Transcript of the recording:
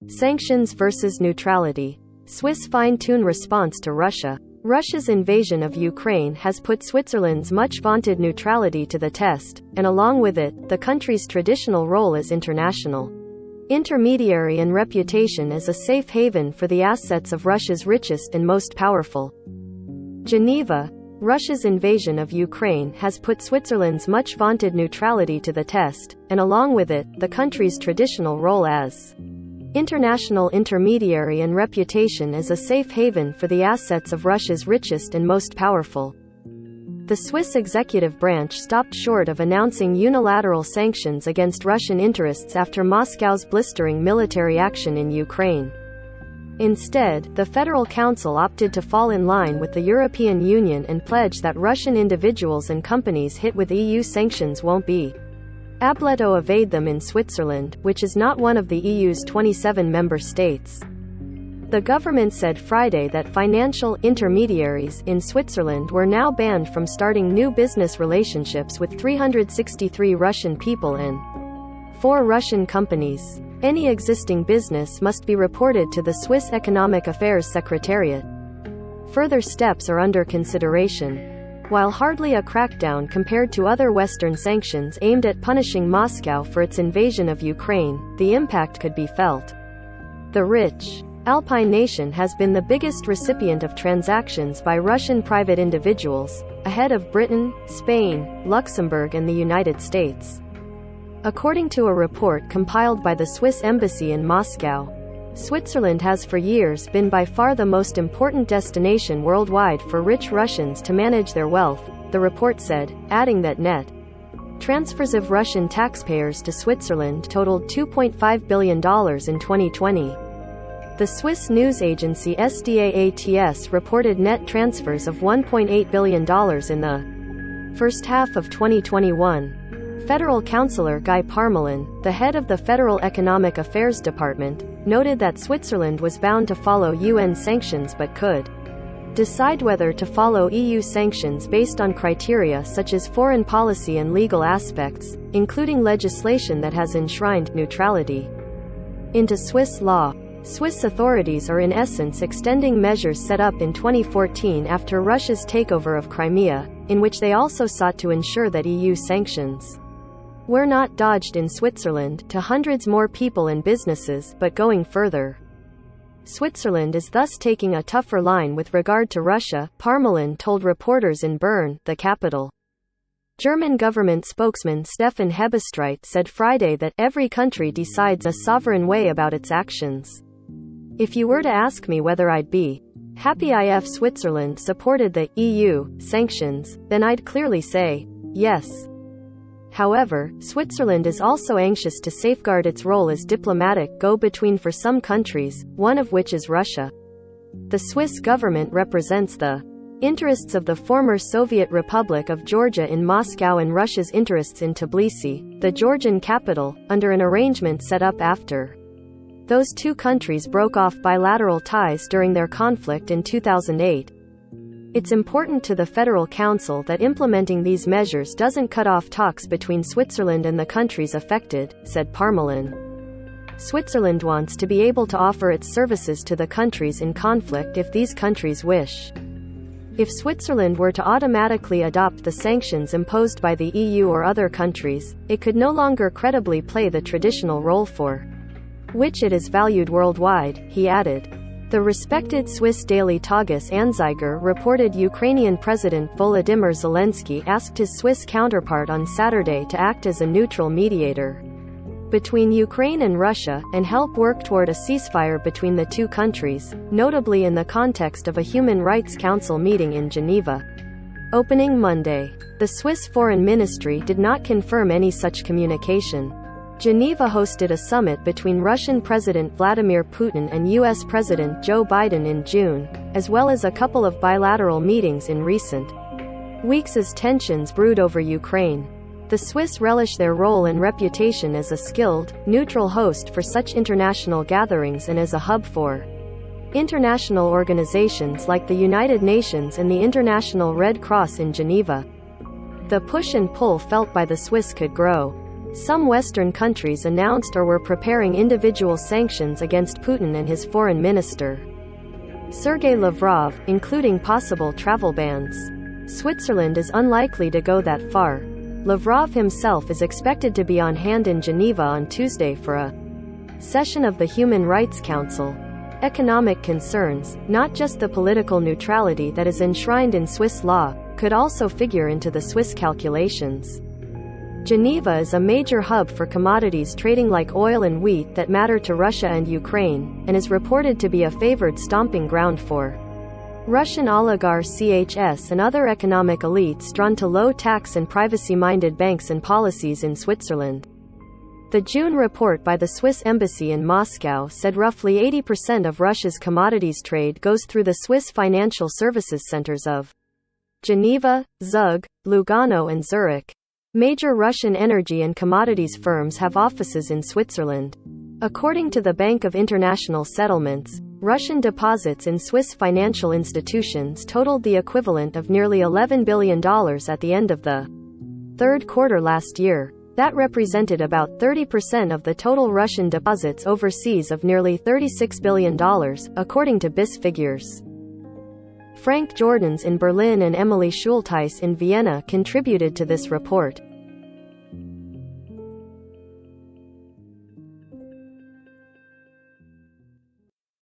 Sanctions versus neutrality. Swiss fine-tune response to Russia. Russia's invasion of Ukraine has put Switzerland's much-vaunted neutrality to the test, and along with it, the country's traditional role as international intermediary and reputation as a safe haven for the assets of Russia's richest and most powerful. Geneva. Russia's invasion of Ukraine has put Switzerland's much-vaunted neutrality to the test, and along with it, the country's traditional role as international intermediary and reputation as a safe haven for the assets of Russia's richest and most powerful. The Swiss executive branch stopped short of announcing unilateral sanctions against Russian interests after Moscow's blistering military action in Ukraine. Instead, the Federal Council opted to fall in line with the European Union and pledge that Russian individuals and companies hit with EU sanctions won't be able to evade them in Switzerland, which is not one of the EU's 27 member states. The government said Friday that financial intermediaries in Switzerland were now banned from starting new business relationships with 363 Russian people and 4 Russian companies. Any existing business must be reported to the Swiss Economic Affairs Secretariat. Further steps are under consideration. While hardly a crackdown compared to other Western sanctions aimed at punishing Moscow for its invasion of Ukraine, the impact could be felt. The rich Alpine nation has been the biggest recipient of transactions by Russian private individuals, ahead of Britain, Spain, Luxembourg and the United States. According to a report compiled by the Swiss Embassy in Moscow, Switzerland has for years been by far the most important destination worldwide for rich Russians to manage their wealth, the report said, adding that net transfers of Russian taxpayers to Switzerland totaled $2.5 billion in 2020. The Swiss news agency SDAATS reported net transfers of $1.8 billion in the first half of 2021. Federal Councillor Guy Parmelin, the head of the Federal Economic Affairs Department, noted that Switzerland was bound to follow UN sanctions but could decide whether to follow EU sanctions based on criteria such as foreign policy and legal aspects, including legislation that has enshrined neutrality into Swiss law. Swiss authorities are in essence extending measures set up in 2014 after Russia's takeover of Crimea, in which they also sought to ensure that EU sanctions were not dodged in Switzerland to hundreds more people and businesses, but going further. Switzerland is thus taking a tougher line with regard to Russia, Parmelin told reporters in Bern, the capital. German government spokesman Stefan Hebestreit said Friday that every country decides a sovereign way about its actions. If you were to ask me whether I'd be happy if Switzerland supported the EU sanctions, then I'd clearly say yes. However, Switzerland is also anxious to safeguard its role as diplomatic go-between for some countries, one of which is Russia. The Swiss government represents the interests of the former Soviet Republic of Georgia in Moscow and Russia's interests in Tbilisi, the Georgian capital, under an arrangement set up after those two countries broke off bilateral ties during their conflict in 2008. It's important to the Federal Council that implementing these measures doesn't cut off talks between Switzerland and the countries affected, said Parmelin. Switzerland wants to be able to offer its services to the countries in conflict if these countries wish. If Switzerland were to automatically adopt the sanctions imposed by the EU or other countries, it could no longer credibly play the traditional role for which it is valued worldwide, he added. The respected Swiss daily Tages Anzeiger reported Ukrainian President Volodymyr Zelensky asked his Swiss counterpart on Saturday to act as a neutral mediator between Ukraine and Russia, and help work toward a ceasefire between the two countries, notably in the context of a Human Rights Council meeting in Geneva. Opening Monday. The Swiss Foreign Ministry did not confirm any such communication. Geneva hosted a summit between Russian President Vladimir Putin and U.S. President Joe Biden in June, as well as a couple of bilateral meetings in recent weeks as tensions brewed over Ukraine. The Swiss relish their role and reputation as a skilled, neutral host for such international gatherings and as a hub for international organizations like the United Nations and the International Red Cross in Geneva. The push and pull felt by the Swiss could grow. Some Western countries announced or were preparing individual sanctions against Putin and his foreign minister, Sergei Lavrov, including possible travel bans. Switzerland is unlikely to go that far. Lavrov himself is expected to be on hand in Geneva on Tuesday for a session of the Human Rights Council. Economic concerns, not just the political neutrality that is enshrined in Swiss law, could also figure into the Swiss calculations. Geneva is a major hub for commodities trading like oil and wheat that matter to Russia and Ukraine, and is reported to be a favored stomping ground for Russian oligarchs, CHS, and other economic elites drawn to low-tax and privacy-minded banks and policies in Switzerland. The June report by the Swiss embassy in Moscow said roughly 80% of Russia's commodities trade goes through the Swiss financial services centers of Geneva, Zug, Lugano and Zurich. Major Russian energy and commodities firms have offices in Switzerland. According to the Bank of International Settlements, Russian deposits in Swiss financial institutions totaled the equivalent of nearly $11 billion at the end of the third quarter last year. That represented about 30% of the total Russian deposits overseas of nearly $36 billion, according to BIS figures. Frank Jordans in Berlin and Emily Schultheis in Vienna contributed to this report.